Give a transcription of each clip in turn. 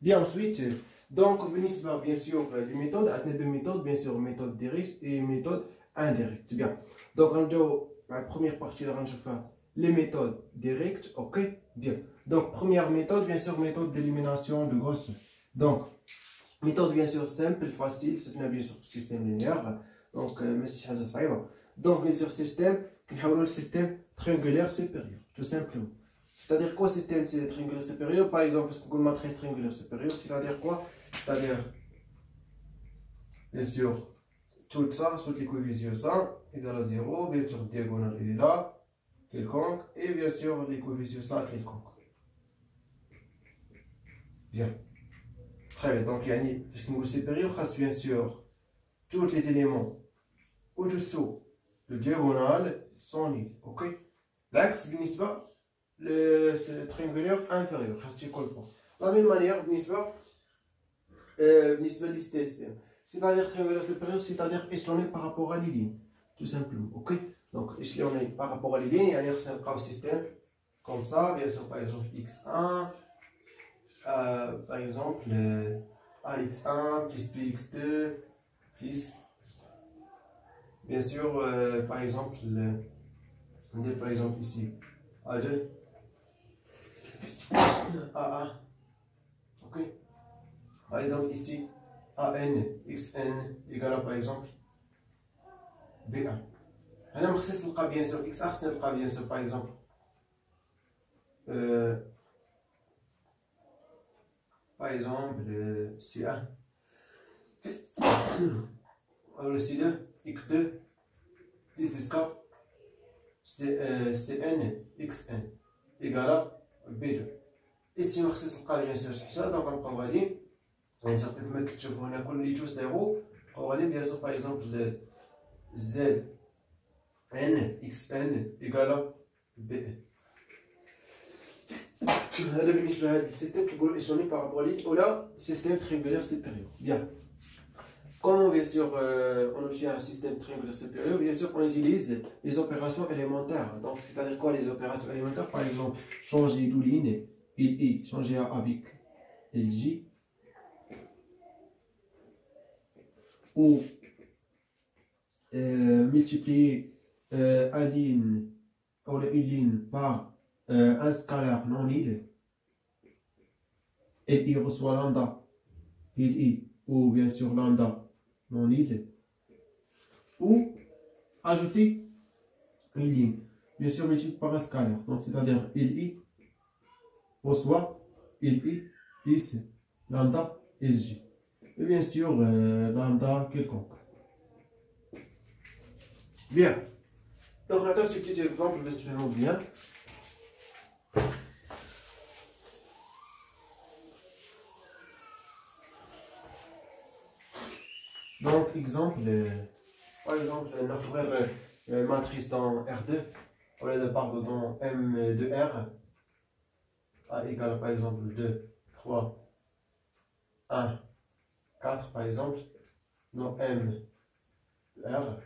Bien, ensuite, donc, bien sûr, les méthodes, il y a deux méthodes, bien sûr, méthode directe et méthode indirecte. Bien. Donc, la première partie, on va faire les méthodes directes, ok? Bien. Donc, première méthode, bien sûr, méthode d'élimination de grosses. Donc, méthode, bien sûr, simple, facile, c'est bien sûr système linéaire. Donc, donc, bien sûr, système, le système triangulaire supérieur, tout simplement. C'est-à-dire quoi système triangulaire supérieur? Par exemple, ce qu'on matrice triangulaire supérieure, c'est-à-dire quoi? C'est-à-dire, bien sûr, tout ça, toutes les coefficients ça, égale à 0, bien sûr, diagonale il est là, quelconque, et bien sûr, les coefficients ça, quelconque. Bien. Très bien, donc, le supérieur, bien sûr, tous les éléments au-dessous de diagonale sont nuls, ok? L'axe, bien sûr, le triangulaire inférieur, de la même manière, c'est-à-dire triangulaire supérieur, c'est-à-dire échelonné par rapport à les lignes, tout simplement, ok? Donc échelonné par rapport à les lignes, c'est un système comme ça, bien sûr, par exemple x1, par exemple ax1 plus bx2 plus, bien sûr, par exemple, on dit par exemple ici a2, a1, ok? Par exemple ici an xn égale à par exemple b1. هنا مخصص نلقى bien sûr x خصنا نلقى bien sûr par exemple par exemple c1 ou le c2 x2 plus jusqu'à cn xn égale à b2. ici مخصص نلقى bien sûr حاجه دونك نبقاو غاديين bien sûr كما كتشوفوا هنا كليتو زيرو نبقاو غاديين bien sûr par exemple z n xn égale à b1. هذا بالنسبه لهذا السيستم كيقولوا ايشوني par rapport à ولا système triangulaire supérieur. Bien. Comment bien sûr on obtient un système triangulaire supérieur? Bien sûr on utilise les opérations élémentaires. Donc c'est-à-dire quoi les opérations élémentaires? Par exemple changer d'où ligne i changer avec lj ou multiplier une ligne ou une ligne par un scalaire non nul et il reçoit lambda i ou bien sûr lambda non nul, ou ajouter une ligne bien sûr multipliée par un scalaire, donc c'est-à-dire li reçoit li plus lambda lj et bien sûr lambda quelconque. Bien, donc on a ce petit exemple de ce bien. Donc, exemple, par exemple, notre matrice dans R2, on a dans M de R, A égale par exemple 2, 3, 1, 4 par exemple, dans M de R.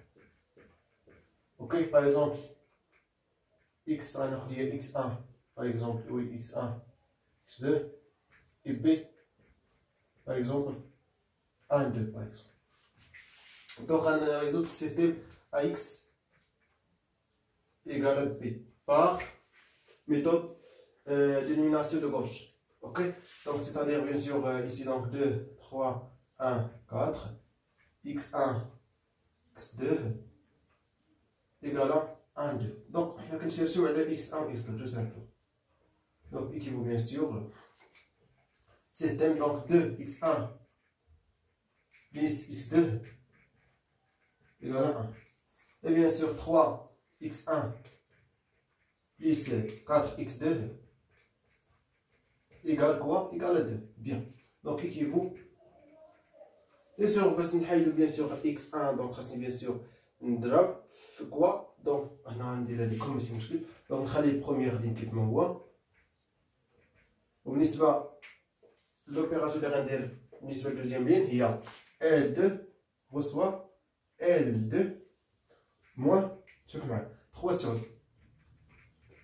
Ok, par exemple, X1, on dit X1, par exemple, oui, X1, X2, et B, par exemple, 1, 2, par exemple. Donc, on résout le système AX égale à B par méthode d'élimination de gauche. Ok? Donc, c'est-à-dire, bien sûr, ici, donc 2, 3, 1, 4, x1, x2 égale à 1, 2. Donc, on va chercher le x1, x2, tout simplement. Donc, équivaut bien sûr système donc 2, x1 plus x2 égale à 1. Et bien sûr 3 x1 plus 4 x2 égale quoi? Égale à 2. Bien. Donc équivaut. Bien sûr, bien sûr x1 donc bien sûr نضرب في quoi? Donc هنا ندير هذه كل ماشي مشكل. Donc نخلي البروميير لين كيف ما هو. وبالنسبة لوبيراسيون اللي غندير بالنسبة للدوزيام لين هي L2 reçoit L2 moins, شوف معايا 3 sur 2.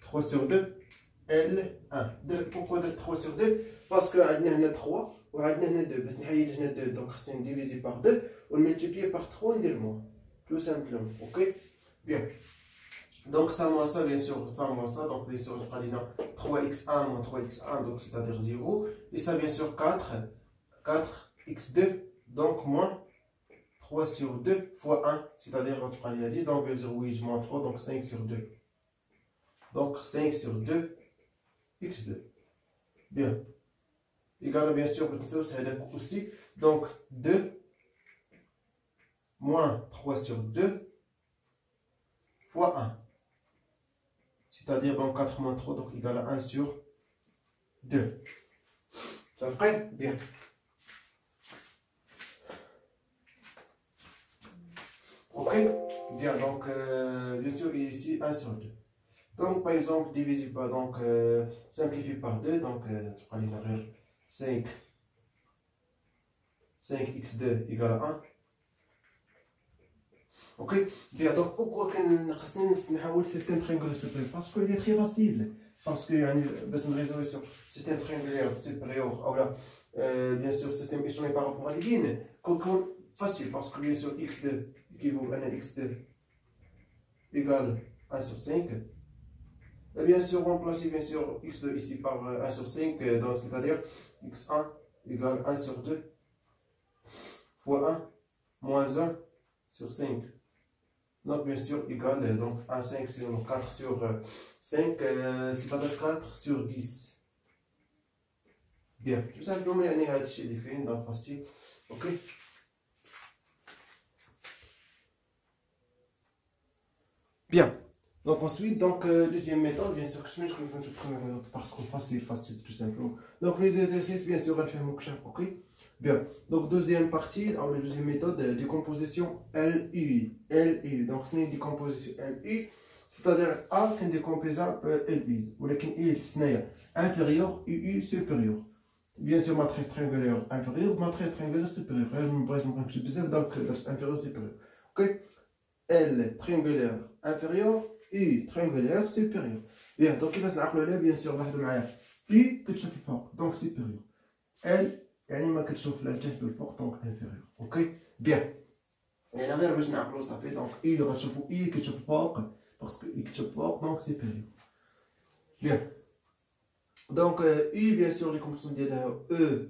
3 sur 2 L1. Pourquoi 3 sur 2? Parce que عندنا هنا 3 وعندنا هنا 2 باش نحيد هنا 2 دونك خصني نديفيزي باغ 2 ونملتيبلي باغ 3 وندير موان tout simplement. Ok? Bien. Donc ça moins ça, bien sûr, ça moins ça. Donc bien sûr, je prends 3x1 moins 3x1, donc c'est-à-dire 0. Et ça, bien sûr, 4x2, donc moins 3 sur 2 fois 1, c'est-à-dire, je prends les 10, donc bien sûr, oui, je moins 3, donc 5 sur 2. Donc 5 sur 2, x2. Bien. Égal, bien sûr, c'est aussi. Donc 2 moins 3 sur 2 fois 1. C'est-à-dire donc 4 moins 3, donc égal à 1 sur 2. Ça fait bien. Ok? Bien, donc bien sûr ici 1 sur 2. Donc par exemple, divisé par, donc simplifié par 2, donc tu prends les 5x2 égale à 1. Ok, bien donc pourquoi خصني نحاول système triangulaire supérieur parce que il est très facile parce que يعني باش نريزولي sur système triangulaire supérieur ou là bien sûr système échelonné par rapport à la ligne comme facile parce que bien sûr x2 équivaut à x2 égale 1 sur 5 et bien sûr remplacer bien sûr x2 ici par 1 sur 5 donc c'est-à-dire x1 égale 1 sur 2 fois 1 moins 1 sur 5. Donc bien sûr égal donc 1 5 sur 4 sur 5 c'est-à-dire 4 sur 10. Bien, tout simplement يعني هذا الشيء اللي كاين donc facile. OK. Bien. Donc ensuite donc deuxième méthode bien sûr que je vais faire une première méthode parce que facile tout simplement. Donc les exercices bien sûr on va faire OK. Bien, donc deuxième partie, alors la deuxième méthode, décomposition LU. LU, donc c'est une décomposition LU, c'est-à-dire A qui est décomposable LU, ou il c'est inférieur, UU supérieur. Bien sûr, matrice triangulaire inférieure, matrice triangulaire supérieure. Donc inférieur supérieur. Ok? L triangulaire inférieur, U triangulaire supérieur. Bien, donc il va se rappeler bien sûr, U que tu fais fort, donc supérieur. L يعني ما كتشوف لا الجهد الفوق دونك انفيريور اوكي بيان يعني غير باش نعقلو صافي دونك اي غتشوفو اي كتشوف فوق باسكو اي كتشوف فوق دونك سيبيريور بيان دونك اي بيان سور لي كومبوزيسيون ديالها او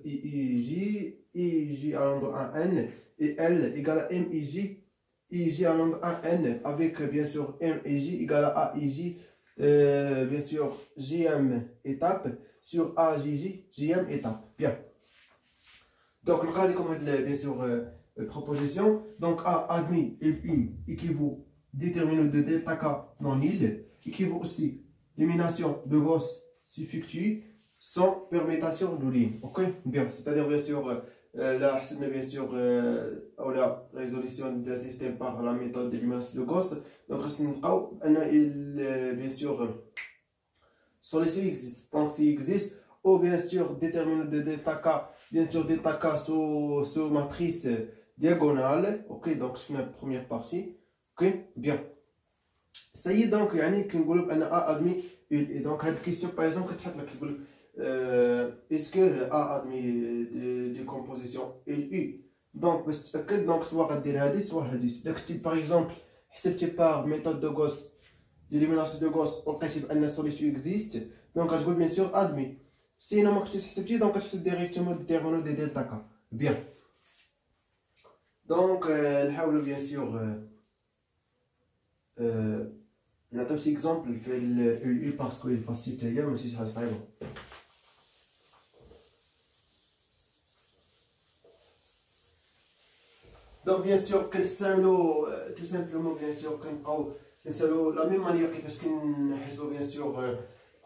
اي جي à l'endroit un n et l égale à m i j à l'endroit un n avec bien sûr m et j égale à a i j bien sûr jm étape sur a jm étape bien. Donc, nous avons bien sûr proposition. Donc, A admis et U équivaut déterminant de delta K non nul, équivaut aussi l'élimination de Gauss s'effectue sans permutation de ligne. Ok? Bien, c'est-à-dire bien sûr, là, c'est bien sûr la résolution d'un système par la méthode d'élimination de Gauss. Donc, bien sûr, solution existe. Donc, s'il existe, ou bien sûr, déterminant de delta K. Bien sûr, delta K sous matrice diagonale. Ok, donc je fais la première partie. Ok, bien. Ça y est, donc, il y a un groupe A admis. Et donc, cette question, par exemple, est-ce que A admis de composition U? Donc, soit soit par exemple, c'est par méthode de Gauss, d'élimination de Gauss, on précise que la solution existe. Donc, je vais bien sûr admis. Sinon, je vais accepter, donc je vais directement déterminer des delta K. Bien. Donc, on va bien sûr. On a un petit exemple, il fait le parce qu'il est facile, mais si ça reste bon. Donc, bien sûr, tout simplement, bien sûr, la même manière que qu'on bien sûr.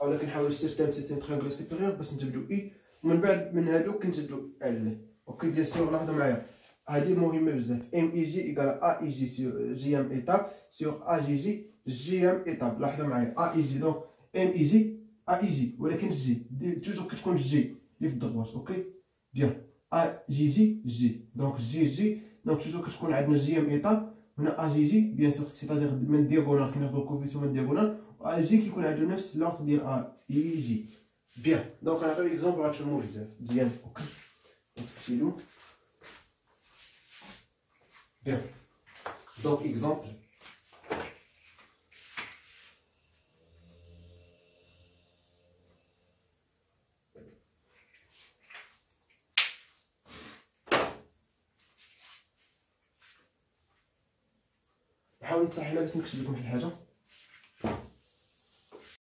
ولا كنحاول سيستم تريانجل سوبيريور باش نجبدو اي ومن بعد من هادو كنجبدو ال اوكي بيان سور لاحظوا معايا هادي مهمه بزاف ام اي جي ايكال ا اي جي سور جي ام ايتاب سور ا جي جي جي ام ايتاب لاحظوا معايا ا اي جي دونك ام اي جي ا اي جي ولكن جي توجور كتكون جي اللي في الدغوات اوكي بيان ا جي جي جي دونك جي دونك توجور كتكون عندنا جي ام ايتاب هنا ا جي جي بيان سور سيتادير من دياغونال كناخدو الكوفيسيون من دياغونال A G qui connaît de neuf l'ordre dire A I J. Bien. Donc on a un exemple غتفهموا بزاف مزيان. Donc stylo. Bien. Donc exemple. نحاول نتصحح باش نكتب لكم شي حاجه.